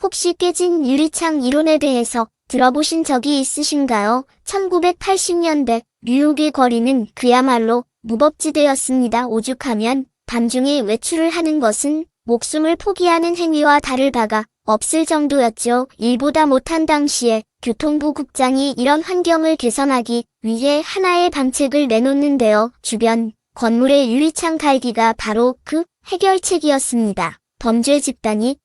혹시 깨진 유리창 이론에 대해서 들어보신 적이 있으신가요? 1980년대 뉴욕의 거리는 그야말로 무법지대였습니다. 오죽하면 밤중에 외출을 하는 것은 목숨을 포기하는 행위와 다를 바가 없을 정도였죠. 일보다 못한 당시에 교통부 국장이 이런 환경을 개선하기 위해 하나의 방책을 내놓는데요. 주변 건물의 유리창 갈기가 바로 그 해결책이었습니다. 범죄 집단이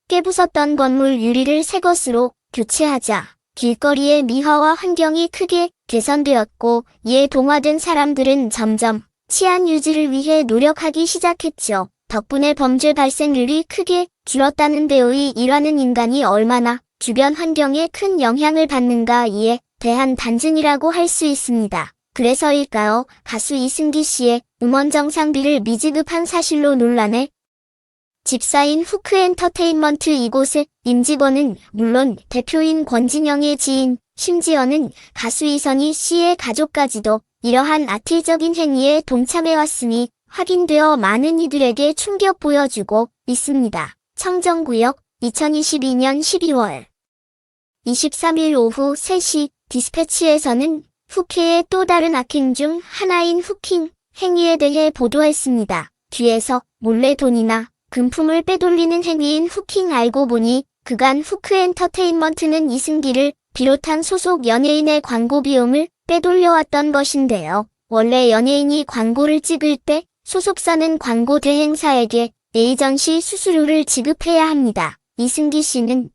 깨부쉈던 건물 유리를 새 것으로 교체하자 길거리의 미화와 환경이 크게 개선되었고, 이에 동화된 사람들은 점점 치안 유지를 위해 노력하기 시작했죠. 덕분에 범죄 발생률이 크게 줄었다는데요. 이 일화는 인간이 얼마나 주변 환경에 큰 영향을 받는가에 대한 단증이라고 할 수 있습니다. 그래서일까요? 가수 이승기 씨의 음원 정상비를 미지급한 사실로 논란에 집사인 후크엔터테인먼트 이곳의 임직원은 물론 대표인 권진영의 지인, 심지어는 가수 이선희 씨의 가족까지도 이러한 아틀적인 행위에 동참해왔음이 확인되어 많은 이들에게 충격 보여주고 있습니다. 청정구역 2022년 12월 23일 오후 3시 디스패치에서는 후케의 또 다른 악행 중 하나인 후킹 행위에 대해 보도했습니다. 뒤에서 몰래 돈이나 금품을 빼돌리는 행위인 후킹. 알고 보니 그간 후크엔터테인먼트는 이승기를 비롯한 소속 연예인의 광고 비용을 빼돌려왔던 것인데요. 원래 연예인이 광고를 찍을 때 소속사는 광고 대행사에게 에이전시 수수료를 지급해야 합니다. 이승기 씨는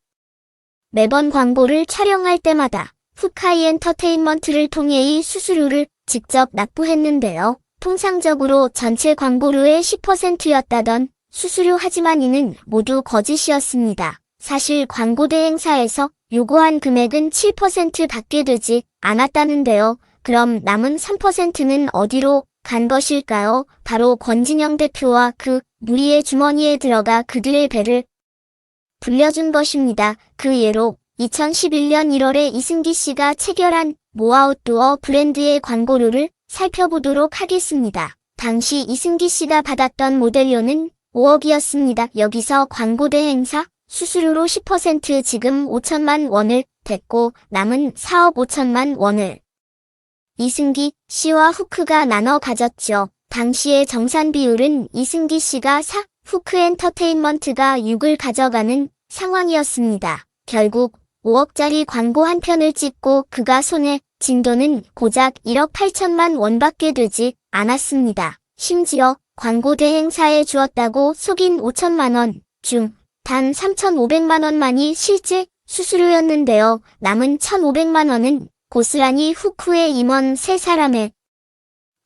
매번 광고를 촬영할 때마다 후카이엔터테인먼트를 통해 이 수수료를 직접 납부했는데요. 통상적으로 전체 광고료의 10%였다던 수수료. 하지만 이는 모두 거짓이었습니다. 사실 광고 대행사에서 요구한 금액은 7% 밖에 되지 않았다는데요. 그럼 남은 3%는 어디로 간 것일까요? 바로 권진영 대표와 그 무리의 주머니에 들어가 그들의 배를 불려준 것입니다. 그 예로 2011년 1월에 이승기 씨가 체결한 모 아웃도어 브랜드의 광고료를 살펴보도록 하겠습니다. 당시 이승기 씨가 받았던 모델료는 5억이었습니다. 여기서 광고 대행사 수수료로 10% 지금 5천만 원을 댔고 남은 4억 5천만 원을 이승기 씨와 후크가 나눠 가졌죠. 당시의 정산 비율은 이승기 씨가 4, 후크엔터테인먼트가 6을 가져가는 상황이었습니다. 결국 5억짜리 광고 한 편을 찍고 그가 손에 쥔 돈은 고작 1억 8천만 원밖에 되지 않았습니다. 심지어 광고 대행사에 주었다고 속인 5천만 원 중 단 3,500만 원만이 실제 수수료였는데요. 남은 1,500만 원은 고스란히 후크의 임원 3사람의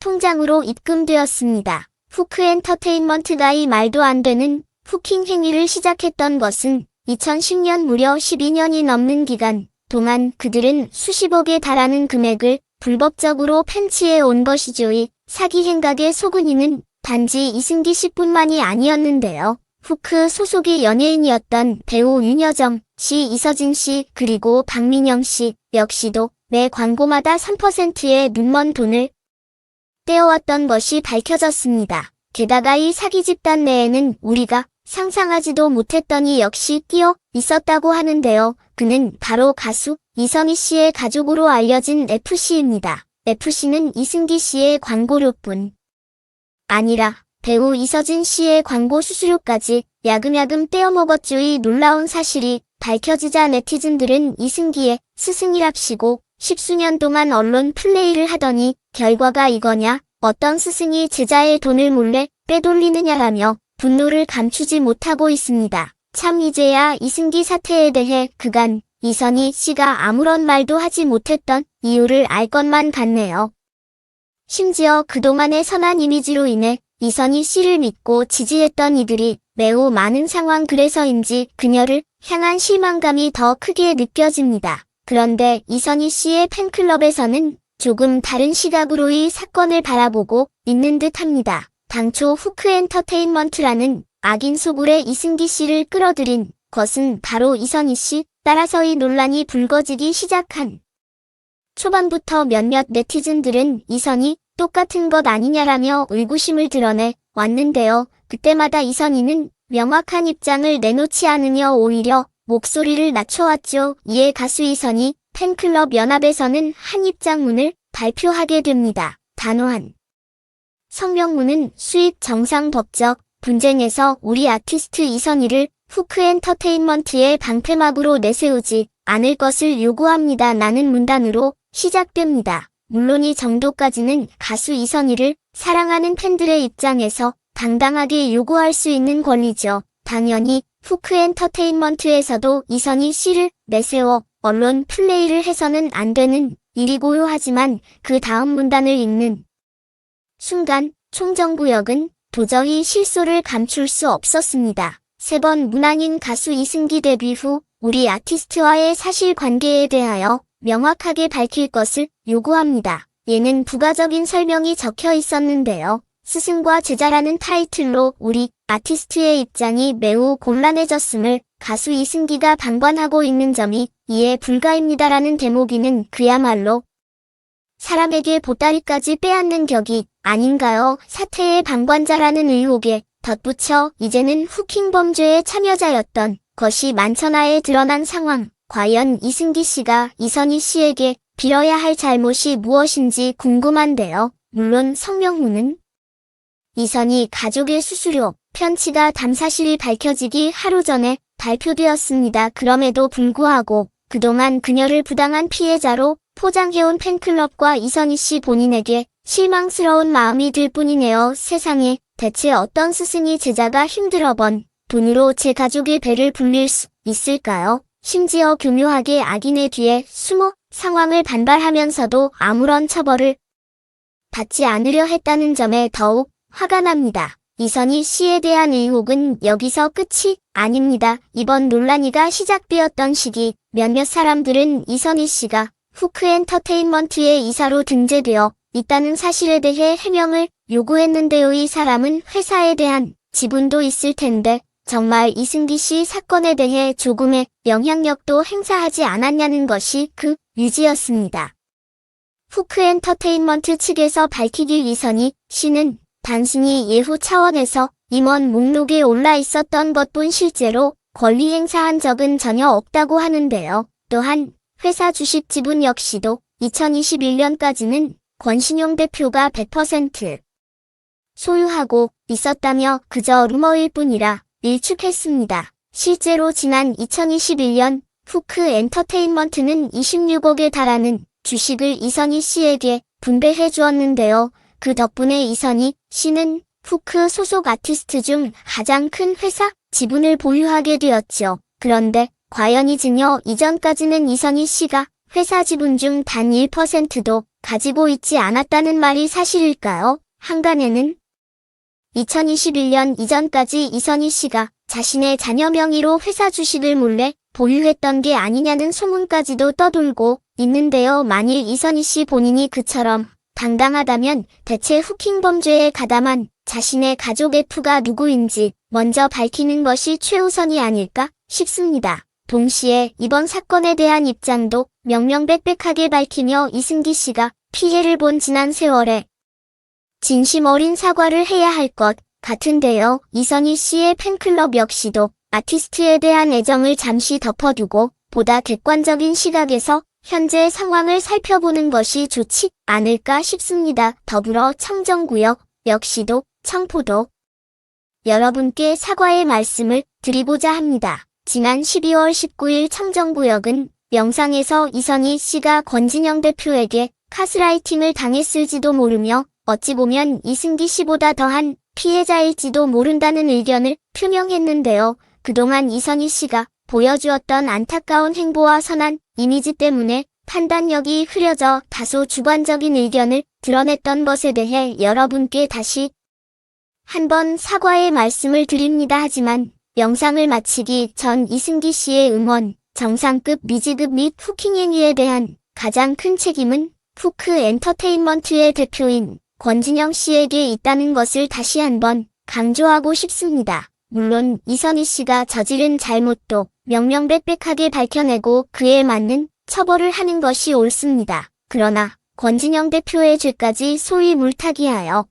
통장으로 입금되었습니다. 후크엔터테인먼트가 이 말도 안 되는 후킹 행위를 시작했던 것은 2010년 무려 12년이 넘는 기간 동안 그들은 수십억에 달하는 금액을 불법적으로 편취해 온 것이죠. 이 사기 행각의 소근이는 단지 이승기 씨뿐만이 아니었는데요. 후크 소속의 연예인이었던 배우 윤여정 씨, 이서진 씨, 그리고 박민영 씨 역시도 매 광고마다 3%의 눈먼 돈을 떼어왔던 것이 밝혀졌습니다. 게다가 이 사기 집단 내에는 우리가 상상하지도 못했던 이 역시 끼어 있었다고 하는데요. 그는 바로 가수 이선희 씨의 가족으로 알려진 FC입니다. FC는 이승기 씨의 광고료뿐 아니라 배우 이서진 씨의 광고 수수료까지 야금야금 떼어먹었죠. 이 놀라운 사실이 밝혀지자 네티즌들은 이승기의 스승이랍시고 10수년 동안 언론 플레이를 하더니 결과가 이거냐? 어떤 스승이 제자의 돈을 몰래 빼돌리느냐라며 분노를 감추지 못하고 있습니다. 참 이제야 이승기 사태에 대해 그간 이선희 씨가 아무런 말도 하지 못했던 이유를 알 것만 같네요. 심지어 그동안의 선한 이미지로 인해 이선희 씨를 믿고 지지했던 이들이 매우 많은 상황. 그래서인지 그녀를 향한 실망감이 더 크게 느껴집니다. 그런데 이선희 씨의 팬클럽에서는 조금 다른 시각으로 이 사건을 바라보고 있는 듯합니다. 당초 후크엔터테인먼트라는 악인 소굴에 이승기 씨를 끌어들인 것은 바로 이선희 씨. 따라서 이 논란이 불거지기 시작한 초반부터 몇몇 네티즌들은 이선희 똑같은 것 아니냐라며 의구심을 드러내 왔는데요. 그때마다 이선희는 명확한 입장을 내놓지 않으며 오히려 목소리를 낮춰왔죠. 이에 가수 이선희 팬클럽 연합에서는 한 입장문을 발표하게 됩니다. 단호한 성명문은 수익 정상 법적 분쟁에서 우리 아티스트 이선희를 후크엔터테인먼트의 방패막으로 내세우지 않을 것을 요구합니다. 라는 문단으로 시작됩니다. 물론 이 정도까지는 가수 이선희를 사랑하는 팬들의 입장에서 당당하게 요구할 수 있는 권리죠. 당연히 후크엔터테인먼트에서도 이선희 씨를 내세워 언론 플레이를 해서는 안 되는 일이고요. 하지만 그 다음 문단을 읽는 순간 총정구역은 도저히 실소를 감출 수 없었습니다. 3번 문항인 가수 이승기 데뷔 후 우리 아티스트와의 사실관계에 대하여 명확하게 밝힐 것을 요구합니다. 예는 부가적인 설명이 적혀 있었는데요. 스승과 제자라는 타이틀로 우리 아티스트의 입장이 매우 곤란해졌음을 가수 이승기가 방관하고 있는 점이 이해 불가입니다라는 대목이는 그야말로 사람에게 보따리까지 빼앗는 격이 아닌가요? 사태의 방관자라는 의혹에 덧붙여 이제는 후킹 범죄의 참여자였던 것이 만천하에 드러난 상황. 과연 이승기 씨가 이선희 씨에게 빌어야 할 잘못이 무엇인지 궁금한데요. 물론 성명문은 이선희 가족의 수수료, 편취가 담사실이 밝혀지기 하루 전에 발표되었습니다. 그럼에도 불구하고 그동안 그녀를 부당한 피해자로 포장해온 팬클럽과 이선희 씨 본인에게 실망스러운 마음이 들 뿐이네요. 세상에 대체 어떤 스승이 제자가 힘들어 번 돈으로 제 가족의 배를 불릴 수 있을까요? 심지어 교묘하게 악인의 뒤에 숨어 상황을 반발하면서도 아무런 처벌을 받지 않으려 했다는 점에 더욱 화가 납니다. 이선희 씨에 대한 의혹은 여기서 끝이 아닙니다. 이번 논란이가 시작되었던 시기 몇몇 사람들은 이선희 씨가 후크엔터테인먼트의 이사로 등재되어 있다는 사실에 대해 해명을 요구했는데요. 이 사람은 회사에 대한 지분도 있을 텐데 정말 이승기 씨 사건에 대해 조금의 영향력도 행사하지 않았냐는 것이 그 유지였습니다. 후크엔터테인먼트 측에서 밝히길 이선희 씨는 단순히 예후 차원에서 임원 목록에 올라 있었던 것뿐 실제로 권리 행사한 적은 전혀 없다고 하는데요. 또한 회사 주식 지분 역시도 2021년까지는 권신용 대표가 100% 소유하고 있었다며 그저 루머일 뿐이라 일축했습니다. 실제로 지난 2021년 후크 엔터테인먼트는 26억에 달하는 주식을 이선희 씨에게 분배해 주었는데요. 그 덕분에 이선희 씨는 후크 소속 아티스트 중 가장 큰 회사 지분을 보유하게 되었죠. 그런데 과연 이 증여 이전까지는 이선희 씨가 회사 지분 중 단 1%도 가지고 있지 않았다는 말이 사실일까요? 한간에는 2021년 이전까지 이선희 씨가 자신의 자녀 명의로 회사 주식을 몰래 보유했던 게 아니냐는 소문까지도 떠돌고 있는데요. 만일 이선희 씨 본인이 그처럼 당당하다면 대체 후킹 범죄에 가담한 자신의 가족 F가 누구인지 먼저 밝히는 것이 최우선이 아닐까 싶습니다. 동시에 이번 사건에 대한 입장도 명명백백하게 밝히며 이승기 씨가 피해를 본 지난 세월에 진심 어린 사과를 해야 할 것 같은데요. 이선희 씨의 팬클럽 역시도 아티스트에 대한 애정을 잠시 덮어두고 보다 객관적인 시각에서 현재 상황을 살펴보는 것이 좋지 않을까 싶습니다. 더불어 청정구역 역시도 청포도 여러분께 사과의 말씀을 드리고자 합니다. 지난 12월 19일 청정구역은 영상에서 이선희 씨가 권진영 대표에게 가스라이팅을 당했을지도 모르며 어찌 보면 이승기 씨보다 더한 피해자일지도 모른다는 의견을 표명했는데요. 그동안 이선희 씨가 보여주었던 안타까운 행보와 선한 이미지 때문에 판단력이 흐려져 다소 주관적인 의견을 드러냈던 것에 대해 여러분께 다시 한번 사과의 말씀을 드립니다. 하지만 영상을 마치기 전 이승기 씨의 음원, 정상급 미지급 및 후킹 행위에 대한 가장 큰 책임은 후크 엔터테인먼트의 대표인 권진영 씨에게 있다는 것을 다시 한번 강조하고 싶습니다. 물론 이선희 씨가 저지른 잘못도 명명백백하게 밝혀내고 그에 맞는 처벌을 하는 것이 옳습니다. 그러나 권진영 대표의 죄까지 소위 물타기하여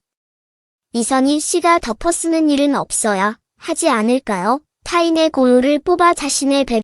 이선희 씨가 덮어쓰는 일은 없어야 하지 않을까요? 타인의 고유를 뽑아 자신의 배